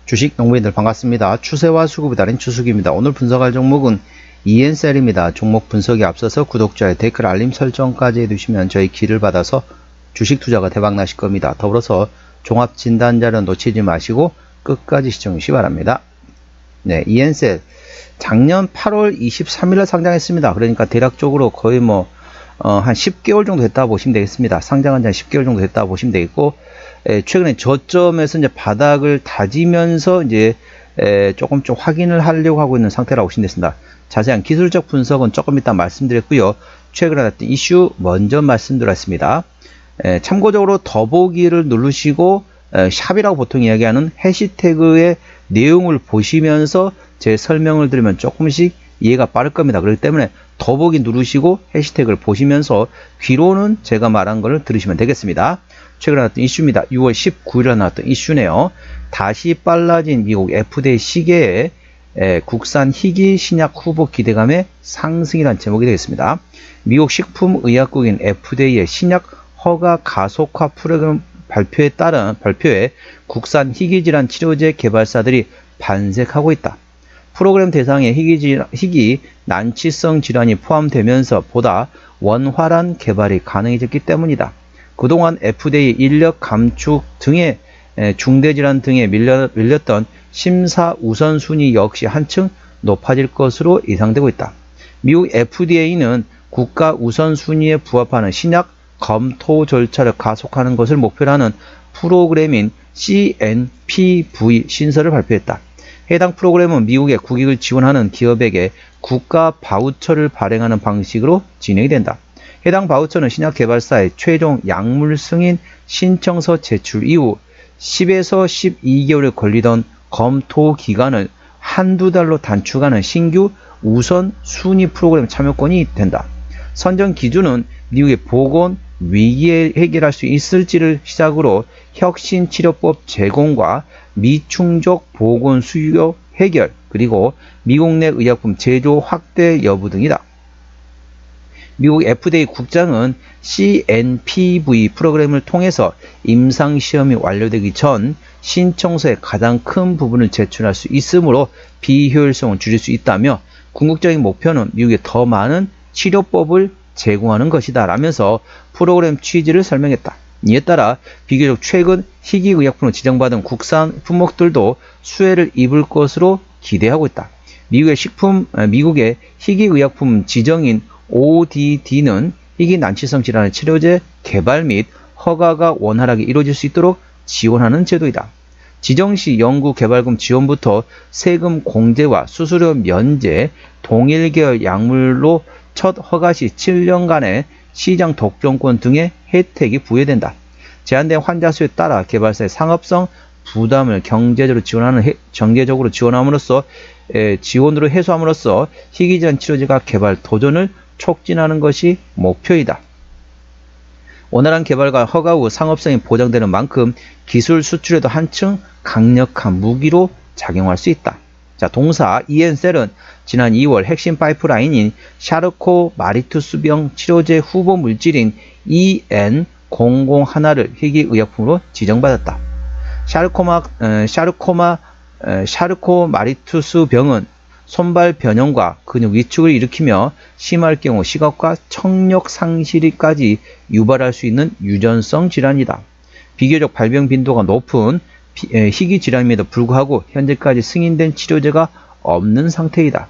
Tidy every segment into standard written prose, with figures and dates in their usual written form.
주식 농부인들 반갑습니다. 추세와 수급이 다른 추수기입니다. 오늘 분석할 종목은 ENCell입니다. 종목 분석에 앞서서 구독자의 댓글 알림 설정까지 해두시면 저희 기를 받아서 주식 투자가 대박 나실 겁니다. 더불어서 종합 진단 자료 놓치지 마시고 끝까지 시청해 주시기 바랍니다. 네, ENCell 작년 8월 23일에 상장했습니다. 그러니까 대략적으로 거의 한 10개월 정도 됐다 보시면 되겠습니다. 상장한 지 한 10개월 정도 됐다 보시면 되겠고, 최근에 저점에서 이제 바닥을 다지면서 이제 조금 확인을 하려고 하고 있는 상태라고 보시면 되겠습니다. 자세한 기술적 분석은 조금 이따 말씀드렸고요. 최근에 나왔던 이슈 먼저 말씀드렸습니다. 참고적으로 더보기를 누르시고 샵이라고 보통 이야기하는 해시태그의 내용을 보시면서 제 설명을 들으면 조금씩 이해가 빠를 겁니다. 그렇기 때문에 더보기 누르시고 해시태그를 보시면서 귀로는 제가 말한 걸 들으시면 되겠습니다. 최근에 나왔던 이슈입니다. 6월 19일에 나왔던 이슈네요. 다시 빨라진 미국 FDA 시계에 국산 희귀 신약 후보 기대감의 상승이라는 제목이 되겠습니다. 미국 식품의약국인 FDA의 신약 허가 가속화 프로그램 발표에 국산 희귀질환 치료제 개발사들이 반색하고 있다. 프로그램 대상에 희귀 난치성 질환이 포함되면서 보다 원활한 개발이 가능해졌기 때문이다. 그동안 FDA 인력 감축 등의 중대질환 등에 밀렸던 심사 우선순위 역시 한층 높아질 것으로 예상되고 있다. 미국 FDA는 국가 우선순위에 부합하는 신약 검토 절차를 가속하는 것을 목표로 하는 프로그램인 CNPV 신설을 발표했다. 해당 프로그램은 미국의 국익을 지원하는 기업에게 국가 바우처를 발행하는 방식으로 진행이 된다. 해당 바우처는 신약 개발사의 최종 약물 승인 신청서 제출 이후 10에서 12개월에 걸리던 검토 기간을 한두 달로 단축하는 신규 우선 순위 프로그램 참여권이 된다. 선정 기준은 미국의 보건 위기에 해결할 수 있을지를 시작으로 혁신 치료법 제공과 미충족 보건 수요 해결, 그리고 미국 내 의약품 제조 확대 여부 등이다. 미국 FDA 국장은 CNPV 프로그램을 통해서 임상시험이 완료되기 전 신청서의 가장 큰 부분을 제출할 수 있으므로 비효율성을 줄일 수 있다며, 궁극적인 목표는 미국에 더 많은 치료법을 제공하는 것이다 라면서 프로그램 취지를 설명했다. 이에 따라 비교적 최근 희귀의약품으로 지정받은 국산 품목들도 수혜를 입을 것으로 기대하고 있다. 미국의 희귀의약품 지정인 ODD는 희귀 난치성 질환의 치료제 개발 및 허가가 원활하게 이루어질 수 있도록 지원하는 제도이다. 지정시 연구개발금 지원부터 세금 공제와 수수료 면제, 동일 계열 약물로 첫 허가 시 7년간의 시장 독점권 등의 혜택이 부여된다. 제한된 환자 수에 따라 개발사의 상업성 부담을 경제적으로 지원으로 해소함으로써 희귀질환 치료제가 개발 도전을 촉진하는 것이 목표이다. 원활한 개발과 허가 후 상업성이 보장되는 만큼 기술 수출에도 한층 강력한 무기로 작용할 수 있다. 자, 동사 ENCell은 지난 2월 핵심 파이프라인인 샤르코마리투스병 치료제 후보 물질인 EN001를 희귀의약품으로 지정받았다. 샤르코마리투스병은 손발 변형과 근육 위축을 일으키며 심할 경우 시각과 청력 상실까지 유발할 수 있는 유전성 질환이다. 비교적 발병 빈도가 높은 희귀 질환임에도 불구하고 현재까지 승인된 치료제가 없는 상태이다.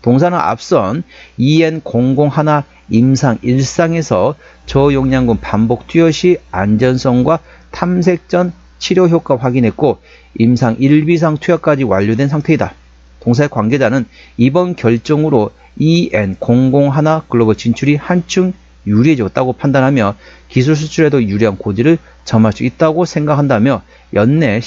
동사는 앞선 EN001 임상 1상에서 저용량군 반복 투여 시 안전성과 탐색 전 치료 효과 확인했고, 임상 1비상 투여까지 완료된 상태이다. 동사의 관계자는 이번 결정으로 EN001 글로벌 진출이 한층 유리해졌다고 판단하며 기술 수출에도 유리한 고지를 점할 수 있다고 생각한다며, 연내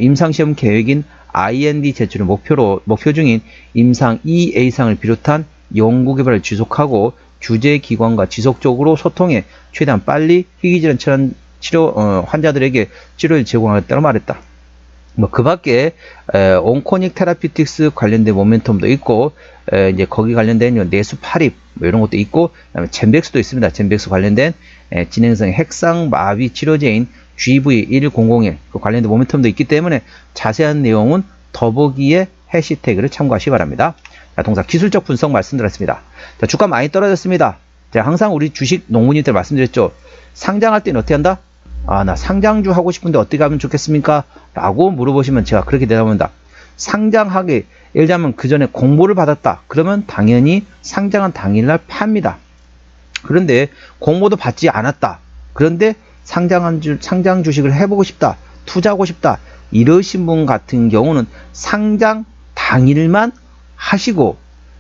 임상시험 계획인 IND 제출을 목표 중인 임상 2A상을 비롯한 연구개발을 지속하고 규제기관과 지속적으로 소통해 최대한 빨리 희귀질환 환자들에게 치료를 제공하겠다고 말했다. 그 밖에 온코닉 테라피틱스 관련된 모멘텀도 있고, 이제 거기 관련된 내수8입 이런 것도 있고, 그다음에 젠백스도 있습니다. 젠백스 관련된 진행성 핵상 마비 치료제인 GV1001 그 관련된 모멘텀도 있기 때문에 자세한 내용은 더보기에 해시태그를 참고하시기 바랍니다. 자, 동사 기술적 분석 말씀드렸습니다. 자, 주가 많이 떨어졌습니다. 자, 항상 우리 주식 농부님들 말씀드렸죠. 상장할 때는 어떻게 한다? 아, 나 상장주 하고 싶은데 어떻게 하면 좋겠습니까? 라고 물어보시면 제가 그렇게 대답합니다. 상장하기, 예를 들면 그 전에 공모를 받았다. 그러면 당연히 상장한 당일날 팝니다. 그런데 공모도 받지 않았다. 그런데 상장 주식을 해보고 싶다. 투자하고 싶다. 이러신 분 같은 경우는 상장 당일만 하시고,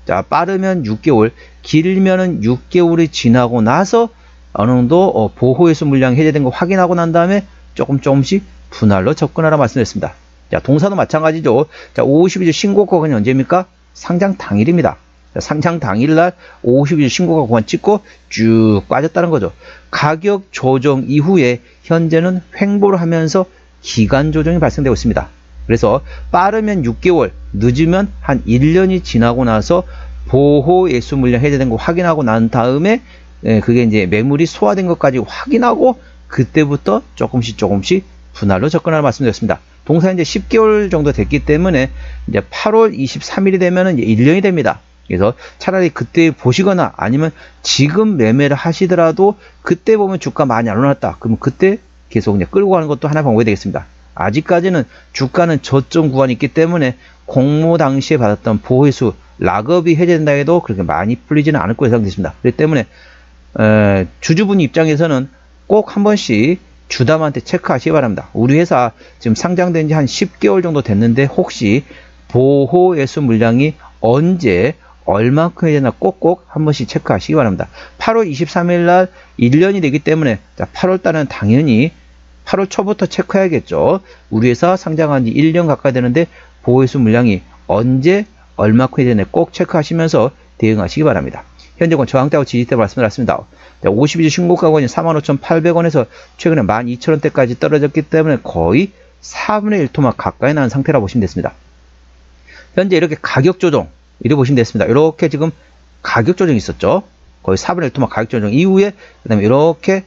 자, 빠르면 6개월, 길면은 6개월이 지나고 나서 어느 정도 보호회수 물량이 해제된 거 확인하고 난 다음에 조금씩 분할로 접근하라 말씀드렸습니다. 자, 동사도 마찬가지죠. 자, 52주 신고가 구간이 언제입니까? 상장 당일입니다. 자, 상장 당일날 52주 신고가 구간 찍고 쭉 빠졌다는 거죠. 가격 조정 이후에 현재는 횡보를 하면서 기간 조정이 발생되고 있습니다. 그래서 빠르면 6개월, 늦으면 한 1년이 지나고 나서 보호 예수 물량 해제된 거 확인하고 난 다음에 그게 이제 매물이 소화된 것까지 확인하고 그때부터 조금씩 분할로 접근하라 말씀드렸습니다. 동사 이제 10개월 정도 됐기 때문에 이제 8월 23일이 되면은 이제 1년이 됩니다. 그래서 차라리 그때 보시거나 아니면 지금 매매를 하시더라도 그때 보면 주가 많이 안 올랐다. 그러면 그때 계속 이제 끌고 가는 것도 하나의 방법이 되겠습니다. 아직까지는 주가는 저점 구간이 있기 때문에 공모 당시에 받았던 보호회수 락업이 해제된다 해도 그렇게 많이 풀리지는 않을 거로 예상됐습니다. 그렇기 때문에 주주분 입장에서는 꼭 한 번씩 주담한테 체크하시기 바랍니다. 우리 회사 지금 상장된 지 한 10개월 정도 됐는데 혹시 보호예수 물량이 언제 얼마큼 해야 되나 꼭꼭 한 번씩 체크하시기 바랍니다. 8월 23일 날 1년이 되기 때문에 8월 달은 당연히 8월 초부터 체크해야겠죠. 우리 회사 상장한 지 1년 가까이 되는데 보호예수 물량이 언제 얼마큼 해야 되나 꼭 체크하시면서 대응하시기 바랍니다. 현재권 저항대하고 지지대 말씀드렸습니다. 52주 신고가권이 45,800원에서 최근에 12,000원대까지 떨어졌기 때문에 거의 4분의 1 토막 가까이 나는 상태라고 보시면 됐습니다. 현재 이렇게 가격 조정, 이렇게 보시면 됐습니다. 이렇게 지금 가격 조정이 있었죠. 거의 4분의 1 토막 가격 조정 이후에 그 다음에 이렇게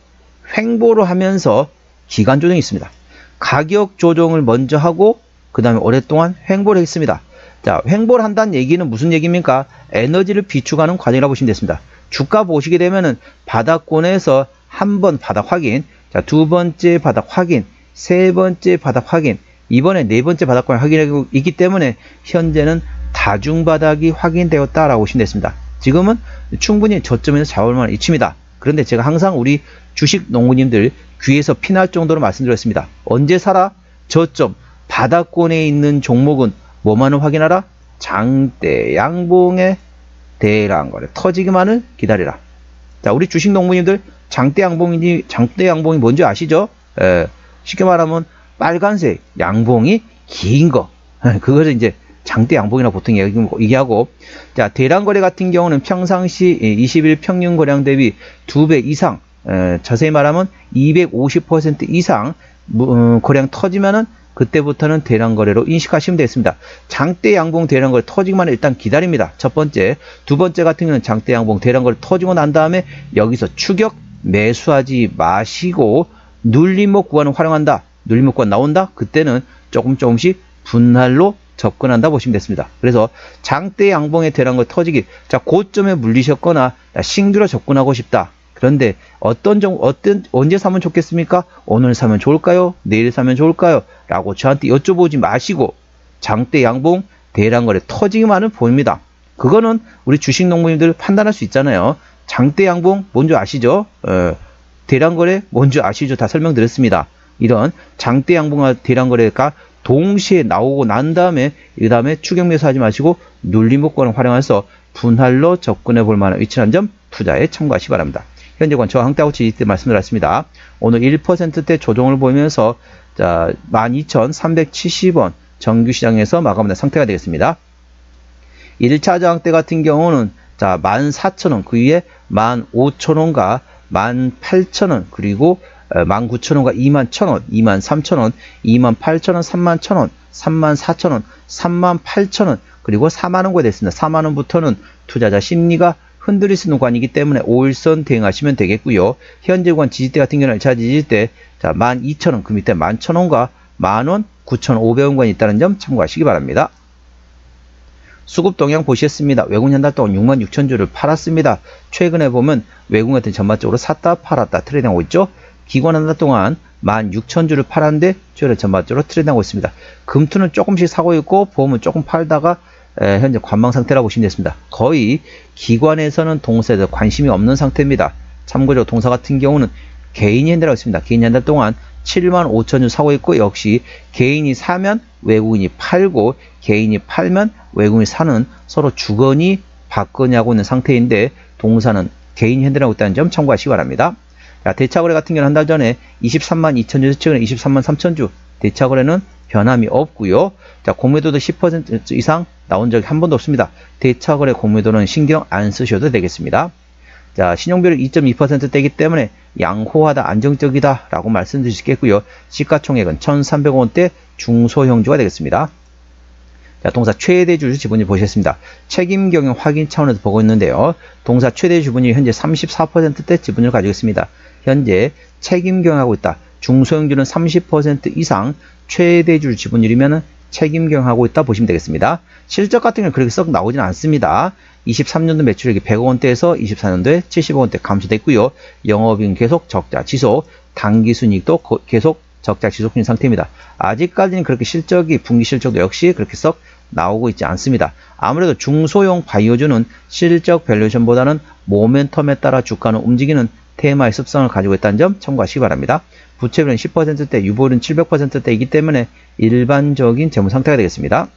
횡보를 하면서 기간 조정이 있습니다. 가격 조정을 먼저 하고 그 다음에 오랫동안 횡보를 했습니다. 자, 횡보를 한다는 얘기는 무슨 얘기입니까? 에너지를 비축하는 과정이라고 보시면 됐습니다. 주가 보시게 되면은 바닥권에서 한 번 바닥 확인, 자, 두 번째 바닥 확인, 세 번째 바닥 확인, 이번에 네 번째 바닥권 확인하고 있기 때문에 현재는 다중 바닥이 확인되었다라고 보시면 됐습니다. 지금은 충분히 저점에서 잡을 만한 위치입니다. 그런데 제가 항상 우리 주식 농부님들 귀에서 피날 정도로 말씀드렸습니다. 언제 사라? 저점 바닥권에 있는 종목은 뭐만을 확인하라? 장대 양봉의 대량 거래 터지기만을 기다리라. 자, 우리 주식 농부님들 장대 양봉이 뭔지 아시죠? 쉽게 말하면 빨간색 양봉이 긴 거. 그것을 이제 장대 양봉이라고 보통 얘기하고, 자, 대량 거래 같은 경우는 평상시 20일 평균 거래량 대비 2배 이상, 자세히 말하면 250% 이상 거래량 터지면은 그때부터는 대량 거래로 인식하시면 되겠습니다. 장대 양봉 대량 거래 터지기만 일단 기다립니다. 첫 번째. 두 번째 같은 경우는 장대 양봉 대량 거래 터지고 난 다음에 여기서 추격 매수하지 마시고 눌림목 구간을 활용한다. 눌림목 구간 나온다. 그때는 조금씩 분할로 접근한다 보시면 됐습니다. 그래서 장대 양봉의 대량 거래 터지기, 자, 고점에 물리셨거나 신규로 접근하고 싶다. 그런데 언제 사면 좋겠습니까? 오늘 사면 좋을까요? 내일 사면 좋을까요? 라고 저한테 여쭤보지 마시고 장대 양봉 대량 거래 터지기만은 보입니다. 그거는 우리 주식 농부님들 판단할 수 있잖아요. 장대 양봉 뭔지 아시죠? 대량 거래 뭔지 아시죠? 다 설명드렸습니다. 이런 장대 양봉과 대량 거래가 동시에 나오고 난 다음에 그 다음에 추격 매수하지 마시고 눌림목권을 활용해서 분할로 접근해 볼 만한 위치라는 점 투자에 참고하시기 바랍니다. 현재권 저항대하고 지지대 말씀드렸습니다. 오늘 1%대 조정을 보이면서 자, 12,370원 정규시장에서 마감된 상태가 되겠습니다. 1차 저항대 같은 경우는 자, 14,000원, 그 위에 15,000원과 18,000원, 그리고 19,000원과 21,000원, 23,000원, 28,000원, 31,000원, 34,000원, 38,000원, 그리고 4만원까지 됐습니다. 4만원부터는 투자자 심리가 흔들릴 수 있는 구간이기 때문에 5일선 대응하시면 되겠고요. 현재 구간 지지대 같은 경우는 1차 지지대 12,000원, 그 밑에 11,000원과 만원, 9,500원 구간이 있다는 점 참고하시기 바랍니다. 수급 동향 보시겠습니다. 외국인 한 달 동안 66,000주를 팔았습니다. 최근에 보면 외국인 같은 전반적으로 샀다 팔았다 트레이딩하고 있죠. 기관 한 달 동안 16,000주를 팔았는데 최근에 전반적으로 트레이딩하고 있습니다. 금투는 조금씩 사고 있고 보험은 조금 팔다가 현재 관망 상태라고 보시면 되겠습니다. 거의 기관에서는 동사에 관심이 없는 상태입니다. 참고로 동사 같은 경우는 개인이 핸들하고 있습니다. 개인이 한 달 동안 75,000주 사고 있고 역시 개인이 사면 외국인이 팔고 개인이 팔면 외국인이 사는 서로 주거니 받거니 하고 있는 상태인데 동사는 개인이 핸들하고 있다는 점 참고하시기 바랍니다. 자, 대차거래 같은 경우는 한 달 전에 232,000주, 최근에 233,000주 대차거래는 변함이 없고요. 자, 공매도도 10% 이상 나온 적이 한 번도 없습니다. 대차거래 공매도는 신경 안 쓰셔도 되겠습니다. 자, 신용비율 2.2%대이기 때문에 양호하다, 안정적이다 라고 말씀드릴 수 있겠고요. 시가총액은 1,300원대 중소형주가 되겠습니다. 자, 동사 최대 주주 지분율 보시겠습니다. 책임 경영 확인 차원에서 보고 있는데요. 동사 최대 주분이 현재 34%대 지분율을 가지고 있습니다. 현재 책임 경영하고 있다. 중소형주는 30% 이상 최대 주주 지분율이면 책임 경영하고 있다 보시면 되겠습니다. 실적 같은 경우는 그렇게 썩 나오진 않습니다. 23년도 매출액이 100억원대에서 24년도에 70억원대 감소됐고요. 영업이익은 계속 적자 지속, 당기순이익도 계속 적자 지속 중인 상태입니다. 아직까지는 그렇게 실적이 분기 실적도 역시 그렇게 썩 나오고 있지 않습니다. 아무래도 중소형 바이오주는 실적 밸류에이션보다는 모멘텀에 따라 주가는 움직이는 테마의 습성을 가지고 있다는 점 참고하시기 바랍니다. 부채비율은 10%대, 유보율은 700%대이기 때문에 일반적인 재무 상태가 되겠습니다.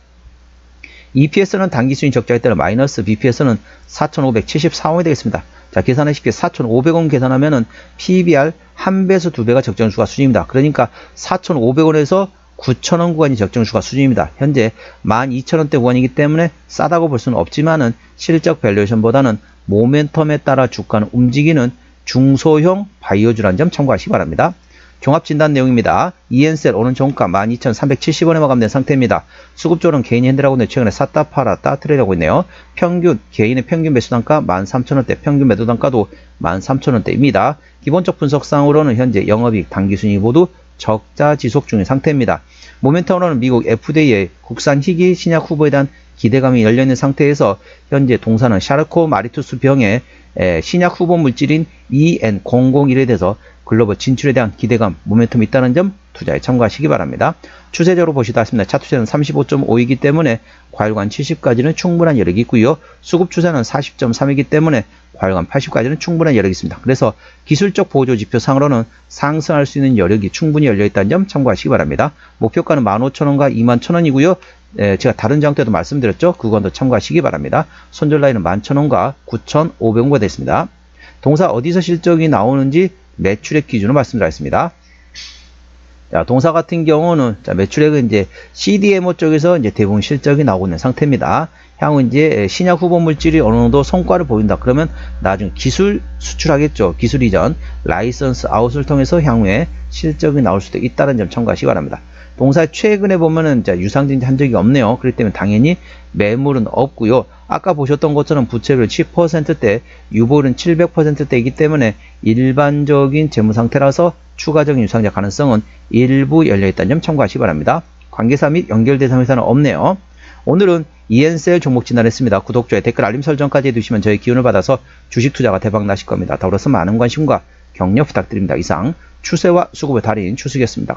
EPS는 당기순이익 적자에 따라 마이너스, BPS는 4,574원이 되겠습니다. 자, 계산하십시오. 4,500원 계산하면은 PBR 1배에서 2배가 적정주가 수준입니다. 그러니까 4,500원에서 9,000원 구간이 적정주가 수준입니다. 현재 12,000원대 구간이기 때문에 싸다고 볼 수는 없지만은 실적 밸류에이션보다는 모멘텀에 따라 주가는 움직이는 중소형 바이오주라는 점 참고하시기 바랍니다. 종합진단 내용입니다. ENCL 오늘 종가 12,370원에 마감된 상태입니다. 수급조는 개인이 핸들하고 있는데 최근에 샀다 팔았다 트레이드하고 있네요. 평균 개인의 평균 매수단가 13,000원대, 평균 매도단가도 13,000원대입니다. 기본적 분석상으로는 현재 영업이익, 당기순이익 모두 적자 지속 중인 상태입니다. 모멘텀으로는 미국 FDA의 국산 희귀 신약 후보에 대한 기대감이 열려있는 상태에서 현재 동사는 샤르코 마리투스 병의 신약 후보 물질인 EN001에 대해서 글로벌 진출에 대한 기대감, 모멘텀이 있다는 점 투자에 참고하시기 바랍니다. 추세적으로 보시다 하십니다. 차트세는 35.5이기 때문에 과열관 70까지는 충분한 여력이 있고요. 수급 추세는 40.3이기 때문에 과열관 80까지는 충분한 여력이 있습니다. 그래서 기술적 보조 지표상으로는 상승할 수 있는 여력이 충분히 열려있다는 점 참고하시기 바랍니다. 목표가는 15,000원과 21,000원이고요. 제가 다른 장 때도 말씀드렸죠. 그건도 참고하시기 바랍니다. 손절 라인은 11,000원과 9,500원가 됐습니다. 동사 어디서 실적이 나오는지 매출액 기준으로 말씀드리겠습니다. 자, 동사 같은 경우는 매출액은 이제 CDMO 쪽에서 이제 대부분 실적이 나오고 있는 상태입니다. 향후 이제 신약 후보 물질이 어느 정도 성과를 보인다. 그러면 나중에 기술 수출하겠죠. 기술 이전, 라이선스 아웃을 통해서 향후에 실적이 나올 수도 있다는 점 참고하시기 바랍니다. 동사 최근에 보면은 유상증자 한 적이 없네요. 그렇기 때문에 당연히 매물은 없고요. 아까 보셨던 것처럼 부채비율 10%대, 유보율은 700%대이기 때문에 일반적인 재무 상태라서 추가적인 유상증자 가능성은 일부 열려있다는 점 참고하시기 바랍니다. 관계사 및 연결 대상 회사는 없네요. 오늘은 ENCL 종목 진단했습니다. 구독자의 댓글 알림 설정까지 해두시면 저희 기운을 받아서 주식 투자가 대박 나실 겁니다. 더불어서 많은 관심과 격려 부탁드립니다. 이상 추세와 수급의 달인 추수기였습니다.